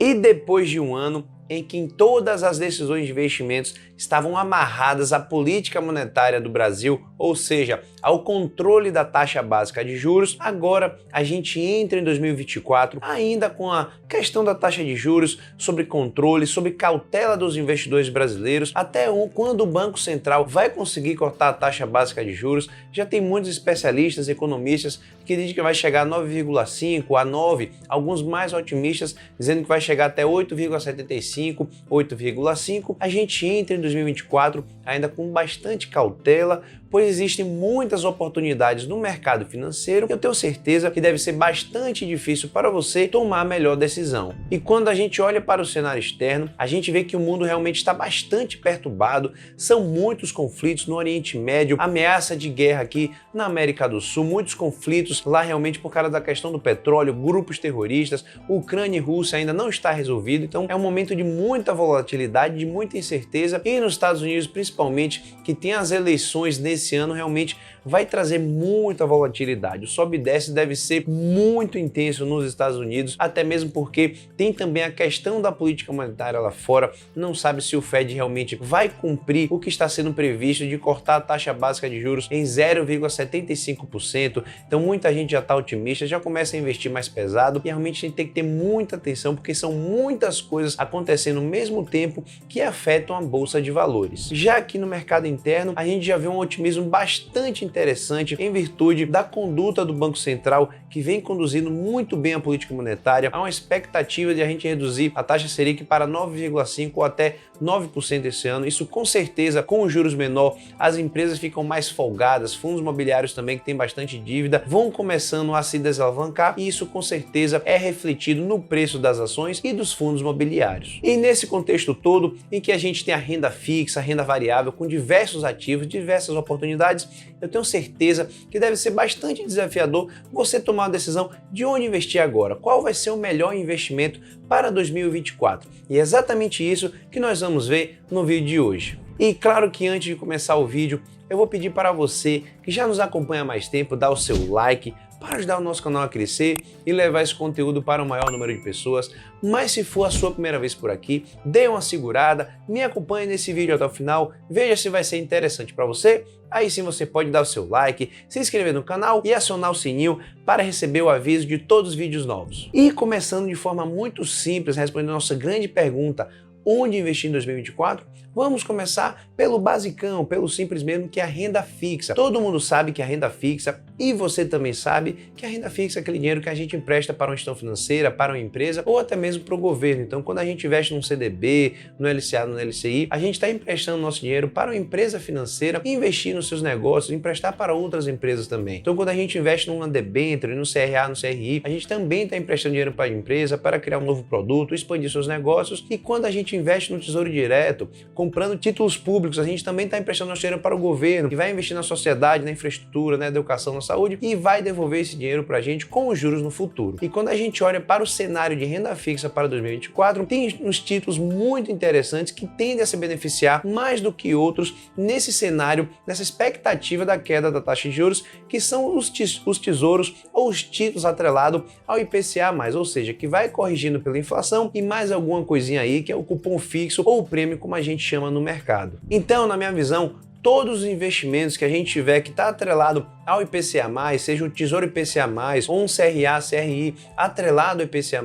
E depois de um ano em que todas as decisões de investimentos estavam amarradas à política monetária do Brasil, ou seja, ao controle da taxa básica de juros, agora a gente entra em 2024 ainda com a questão da taxa de juros sob controle, sob cautela dos investidores brasileiros, até quando o Banco Central vai conseguir cortar a taxa básica de juros. Já tem muitos especialistas, economistas, que dizem que vai chegar a 9,5, a 9, alguns mais otimistas dizendo que vai chegar até 8,75, 8,5. A gente entra em 2024 ainda com bastante cautela, pois existem muitas oportunidades no mercado financeiro e eu tenho certeza que deve ser bastante difícil para você tomar a melhor decisão. E quando a gente olha para o cenário externo, a gente vê que o mundo realmente está bastante perturbado, são muitos conflitos no Oriente Médio, ameaça de guerra aqui na América do Sul, muitos conflitos lá realmente por causa da questão do petróleo, grupos terroristas, Ucrânia e Rússia ainda não está resolvido, então é um momento de muita volatilidade, de muita incerteza, e nos Estados Unidos principalmente, que tem as eleições nesse ano, realmente vai trazer muita volatilidade. O sobe e desce deve ser muito intenso nos Estados Unidos, até mesmo porque tem também a questão da política monetária lá fora, não sabe se o Fed realmente vai cumprir o que está sendo previsto de cortar a taxa básica de juros em 0,75%, então muita gente já está otimista, já começa a investir mais pesado e realmente a gente tem que ter muita atenção porque são muitas coisas acontecendo ao mesmo tempo que afetam a bolsa de valores. Já aqui no mercado interno, a gente já vê um otimismo bastante interessante em virtude da conduta do Banco Central, que vem conduzindo muito bem a política monetária. Há uma expectativa de a gente reduzir a taxa Selic para 9,5% ou até 9% esse ano. Isso com certeza, com os juros menor, as empresas ficam mais folgadas, fundos imobiliários também que têm bastante dívida, vão começando a se desalavancar e isso com certeza é refletido no preço das ações e dos fundos imobiliários. E nesse contexto todo, em que a gente tem a renda fixa, a renda variável, com diversos ativos, diversas oportunidades, eu tenho certeza que deve ser bastante desafiador você tomar a decisão de onde investir agora, qual vai ser o melhor investimento para 2024. E é exatamente isso que nós vamos ver no vídeo de hoje. E claro que antes de começar o vídeo, eu vou pedir para você que já nos acompanha há mais tempo, dar o seu like, para ajudar o nosso canal a crescer e levar esse conteúdo para o maior número de pessoas. Mas se for a sua primeira vez por aqui, dê uma segurada, me acompanhe nesse vídeo até o final, veja se vai ser interessante para você. Aí sim você pode dar o seu like, se inscrever no canal e acionar o sininho para receber o aviso de todos os vídeos novos. E começando de forma muito simples, respondendo a nossa grande pergunta, onde investir em 2024? Vamos começar pelo basicão, pelo simples mesmo, que é a renda fixa. Todo mundo sabe que a renda fixa, e você também sabe que a renda fixa é aquele dinheiro que a gente empresta para uma instituição financeira, para uma empresa ou até mesmo para o governo. Então, quando a gente investe num CDB, no LCA, no LCI, a gente está emprestando nosso dinheiro para uma empresa financeira investir nos seus negócios, emprestar para outras empresas também. Então, quando a gente investe numa debênture, no CRA, no CRI, a gente também está emprestando dinheiro para a empresa para criar um novo produto, expandir seus negócios. E quando a gente investe no Tesouro Direto, comprando títulos públicos, a gente também está emprestando nosso dinheiro para o governo, que vai investir na sociedade, na infraestrutura, na educação, na saúde e vai devolver esse dinheiro para a gente com os juros no futuro. E quando a gente olha para o cenário de renda fixa para 2024, tem uns títulos muito interessantes que tendem a se beneficiar mais do que outros nesse cenário, nessa expectativa da queda da taxa de juros, que são os tesouros ou os títulos atrelados ao IPCA+, ou seja, que vai corrigindo pela inflação e mais alguma coisinha aí que é o cupom fixo ou o prêmio, como a gente chama no mercado. Então, na minha visão, todos os investimentos que a gente tiver que está atrelado ao IPCA+, seja o Tesouro IPCA+, ou um CRA, CRI atrelado ao IPCA+,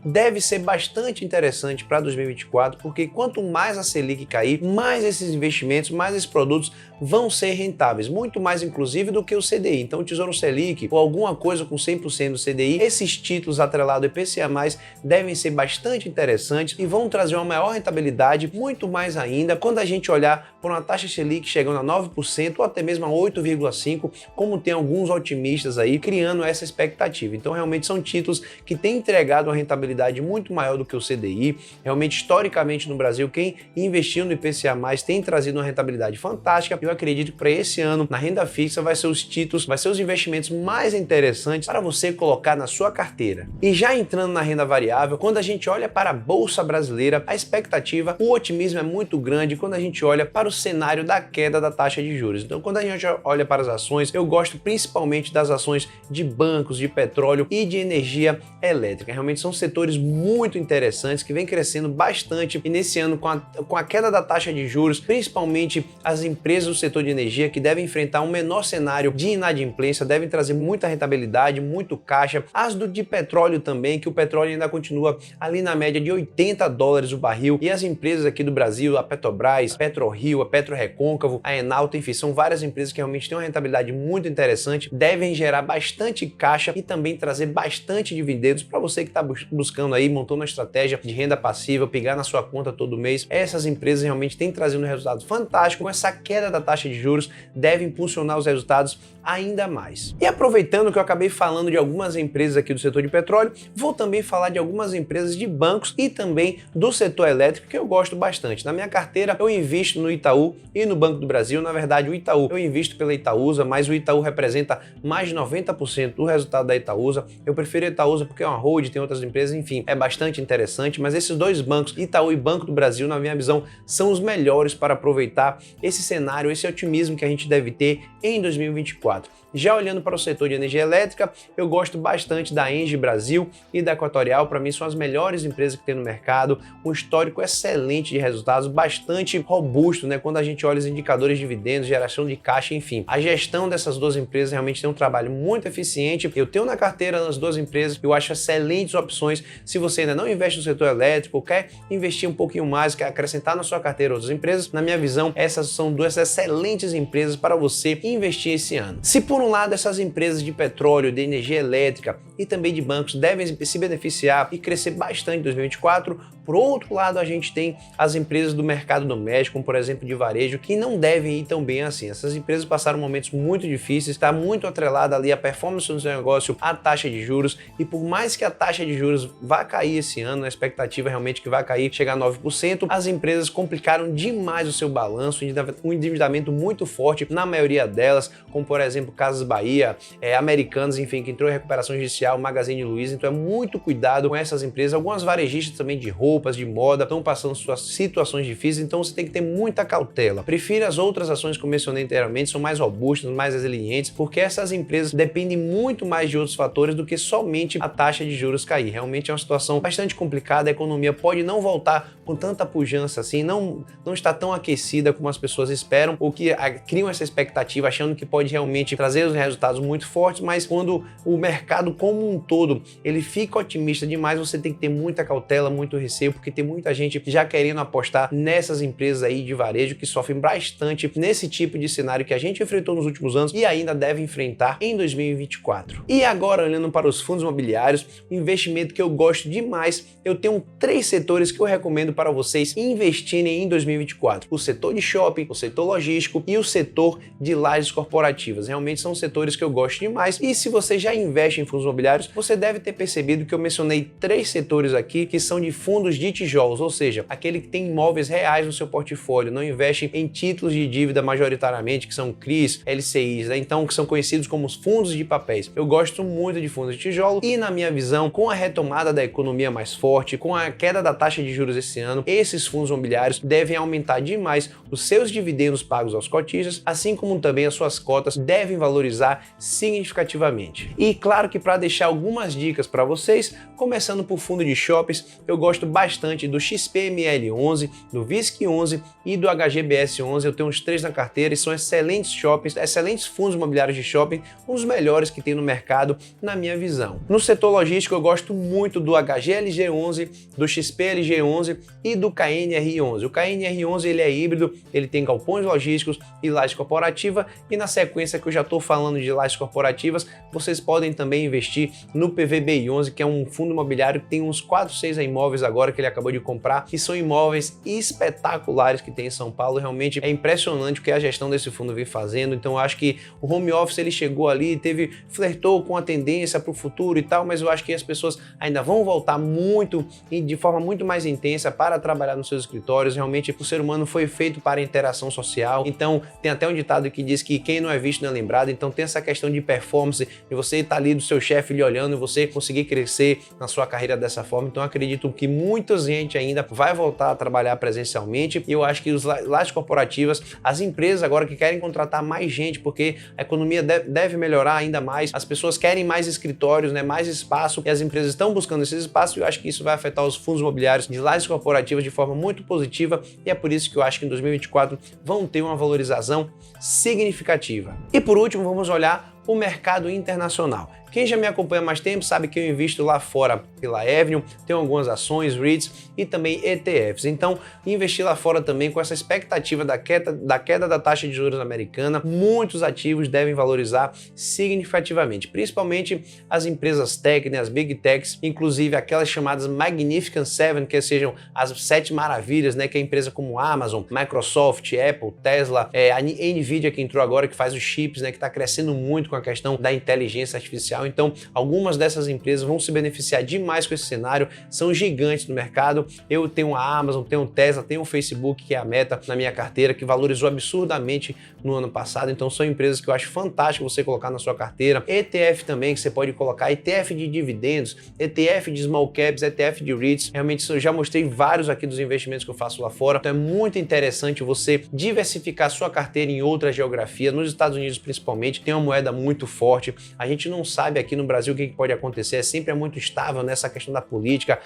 deve ser bastante interessante para 2024, porque quanto mais a Selic cair, mais esses investimentos, mais esses produtos vão ser rentáveis, muito mais inclusive do que o CDI. Então o Tesouro Selic ou alguma coisa com 100% do CDI, esses títulos atrelados ao IPCA+, devem ser bastante interessantes e vão trazer uma maior rentabilidade, muito mais ainda quando a gente olhar por uma taxa Selic chegando a 9% ou até mesmo a 8,5%, como tem alguns otimistas aí criando essa expectativa. Então realmente são títulos que têm entregado uma rentabilidade muito maior do que o CDI. Realmente, historicamente no Brasil, quem investiu no IPCA+, tem trazido uma rentabilidade fantástica. Eu acredito que para esse ano, na renda fixa, vai ser os títulos, vai ser os investimentos mais interessantes para você colocar na sua carteira. E já entrando na renda variável, quando a gente olha para a Bolsa Brasileira, a expectativa, o otimismo é muito grande quando a gente olha para o cenário da queda da taxa de juros. Então, quando a gente olha para as ações, eu gosto principalmente das ações de bancos, de petróleo e de energia elétrica. Realmente são setores setores muito interessantes que vem crescendo bastante e nesse ano com a queda da taxa de juros, principalmente as empresas do setor de energia que devem enfrentar um menor cenário de inadimplência, devem trazer muita rentabilidade, muito caixa. As de petróleo também, que o petróleo ainda continua ali na média de $80 o barril, e as empresas aqui do Brasil, a Petrobras, PetroRio, a PetroRecôncavo, a Enalta, enfim, são várias empresas que realmente têm uma rentabilidade muito interessante, devem gerar bastante caixa e também trazer bastante dividendos para você que está buscando aí, montando uma estratégia de renda passiva, pegar na sua conta todo mês. Essas empresas realmente têm trazido um resultado fantástico. Com essa queda da taxa de juros, deve impulsionar os resultados ainda mais. E aproveitando que eu acabei falando de algumas empresas aqui do setor de petróleo, vou também falar de algumas empresas de bancos e também do setor elétrico que eu gosto bastante. Na minha carteira eu invisto no Itaú e no Banco do Brasil. Na verdade, o Itaú eu invisto pela Itaúsa, mas o Itaú representa mais de 90% do resultado da Itaúsa. Eu prefiro a Itaúsa porque é uma hold, tem outras empresas, enfim, é bastante interessante, mas esses dois bancos, Itaú e Banco do Brasil, na minha visão, são os melhores para aproveitar esse cenário, esse otimismo que a gente deve ter em 2024. Já olhando para o setor de energia elétrica, eu gosto bastante da Engie Brasil e da Equatorial. Para mim são as melhores empresas que tem no mercado, um histórico excelente de resultados, bastante robusto, né? Quando a gente olha os indicadores de dividendos, geração de caixa, enfim. A gestão dessas duas empresas realmente tem um trabalho muito eficiente. Eu tenho na carteira nas duas empresas, eu acho excelentes opções. Se você ainda não investe no setor elétrico, ou quer investir um pouquinho mais, quer acrescentar na sua carteira outras empresas, na minha visão, essas são duas excelentes empresas para você investir esse ano. Se por um lado essas empresas de petróleo, de energia elétrica e também de bancos devem se beneficiar e crescer bastante em 2024, por outro lado a gente tem as empresas do mercado doméstico, como por exemplo de varejo, que não devem ir tão bem assim. Essas empresas passaram momentos muito difíceis, está muito atrelada ali a performance do seu negócio, a taxa de juros, e por mais que a taxa de juros vá cair esse ano, a expectativa é realmente que vai cair, chegar a 9%, as empresas complicaram demais o seu balanço, um endividamento muito forte na maioria delas, como por exemplo Casas Bahia, Americanas, enfim, que entrou em recuperação judicial, Magazine Luiza. Então é muito cuidado com essas empresas. Algumas varejistas também de roupas, de moda, estão passando suas situações difíceis, então você tem que ter muita cautela. Prefiro as outras ações que eu mencionei anteriormente, são mais robustas, mais resilientes, porque essas empresas dependem muito mais de outros fatores do que somente a taxa de juros cair. Realmente é uma situação bastante complicada, a economia pode não voltar com tanta pujança assim, não está tão aquecida como as pessoas esperam, ou que criam essa expectativa achando que pode realmente trazer os resultados muito fortes, mas quando o mercado como um todo ele fica otimista demais, você tem que ter muita cautela, muito receio, porque tem muita gente já querendo apostar nessas empresas aí de varejo que sofrem bastante nesse tipo de cenário que a gente enfrentou nos últimos anos e ainda deve enfrentar em 2024. E agora, olhando para os fundos imobiliários, um investimento que eu gosto demais, eu tenho 3 setores que eu recomendo para vocês investirem em 2024. O setor de shopping, o setor logístico e o setor de lajes corporativas. Realmente são setores que eu gosto demais, e se você já investe em fundos imobiliários, você deve ter percebido que eu mencionei 3 setores aqui que são de fundos de tijolos, ou seja, aquele que tem imóveis reais no seu portfólio, não investe em títulos de dívida majoritariamente, que são CRIs, LCIs, né? Então que são conhecidos como os fundos de papéis. Eu gosto muito de fundos de tijolo e, na minha visão, com a retomada da economia mais forte, com a queda da taxa de juros esse ano, esses fundos imobiliários devem aumentar demais os seus dividendos pagos aos cotistas, assim como também as suas cotas devem valorizar significativamente. E claro que para deixar algumas dicas para vocês, começando por fundo de shoppings, eu gosto bastante do XPML11, do VISC11 e do HGBS11. Eu tenho os 3 na carteira e são excelentes shoppings, excelentes fundos imobiliários de shopping, os melhores que tem no mercado, na minha visão. No setor logístico, eu gosto muito do HGLG11, do XPLG11 e do KNR11. O KNR11 ele é híbrido, ele tem galpões logísticos e laje corporativa, e na sequência que eu já estou falando de lajes corporativas, vocês podem também investir no PVBI11, que é um fundo imobiliário que tem uns 4, 6 imóveis agora que ele acabou de comprar, que são imóveis espetaculares que tem em São Paulo. Realmente é impressionante o que a gestão desse fundo vem fazendo. Então eu acho que o home office ele chegou ali, flertou com a tendência para o futuro e tal, mas eu acho que as pessoas ainda vão voltar muito e de forma muito mais intensa para trabalhar nos seus escritórios. Realmente o ser humano foi feito para a interação social, então tem até um ditado que diz que quem não é visto não é lembrado. Então tem essa questão de performance, de você estar ali do seu chefe filho olhando e você conseguir crescer na sua carreira dessa forma. Então acredito que muita gente ainda vai voltar a trabalhar presencialmente e eu acho que os lajes corporativas, as empresas agora que querem contratar mais gente, porque a economia deve melhorar ainda mais, as pessoas querem mais escritórios, né, mais espaço, e as empresas estão buscando esses espaços, e eu acho que isso vai afetar os fundos imobiliários de lajes corporativas de forma muito positiva, e é por isso que eu acho que em 2024 vão ter uma valorização significativa. E por último, vamos olhar o mercado internacional. Quem já me acompanha há mais tempo sabe que eu invisto lá fora pela Avenue, tenho algumas ações, REITs e também ETFs. Então, investir lá fora também com essa expectativa da queda da taxa de juros americana, muitos ativos devem valorizar significativamente, principalmente as empresas tech, né, as Big Techs, inclusive aquelas chamadas Magnificent Seven, que sejam as 7 maravilhas, né, que é empresa como Amazon, Microsoft, Apple, Tesla, a Nvidia que entrou agora, que faz os chips, né, que está crescendo muito com a questão da inteligência artificial. Então, algumas dessas empresas vão se beneficiar demais com esse cenário, são gigantes no mercado. Eu tenho a Amazon, tenho o Tesla, tenho o Facebook, que é a Meta, na minha carteira, que valorizou absurdamente no ano passado. Então, são empresas que eu acho fantástico você colocar na sua carteira. ETF também, que você pode colocar, ETF de dividendos, ETF de small caps, ETF de REITs. Realmente, eu já mostrei vários aqui dos investimentos que eu faço lá fora. Então, é muito interessante você diversificar sua carteira em outra geografia. Nos Estados Unidos, principalmente, tem uma moeda muito forte. A gente não sabe aqui no Brasil o que pode acontecer, sempre muito estável nessa questão da política.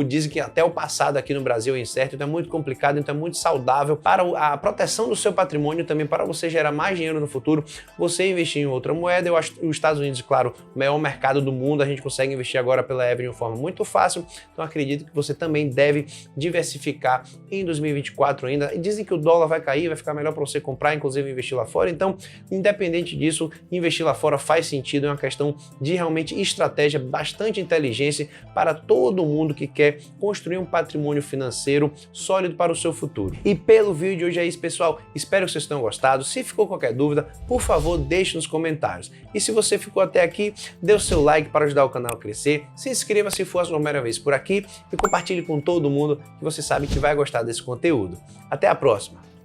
Dizem que até o passado aqui no Brasil é incerto, então é muito complicado, então é muito saudável para a proteção do seu patrimônio também, para você gerar mais dinheiro no futuro, você investir em outra moeda. Eu acho que os Estados Unidos, claro, o maior mercado do mundo, a gente consegue investir agora pela Avenue de uma forma muito fácil, então acredito que você também deve diversificar em 2024 ainda. E dizem que o dólar vai cair, vai ficar melhor para você comprar, inclusive investir lá fora. Então, independente disso, investir lá fora faz sentido, é uma questão de realmente estratégia, bastante inteligência para todo mundo que quer construir um patrimônio financeiro sólido para o seu futuro. E pelo vídeo de hoje é isso, pessoal. Espero que vocês tenham gostado. Se ficou qualquer dúvida, por favor, deixe nos comentários. E se você ficou até aqui, dê o seu like para ajudar o canal a crescer, se inscreva se for a sua primeira vez por aqui e compartilhe com todo mundo que você sabe que vai gostar desse conteúdo. Até a próxima!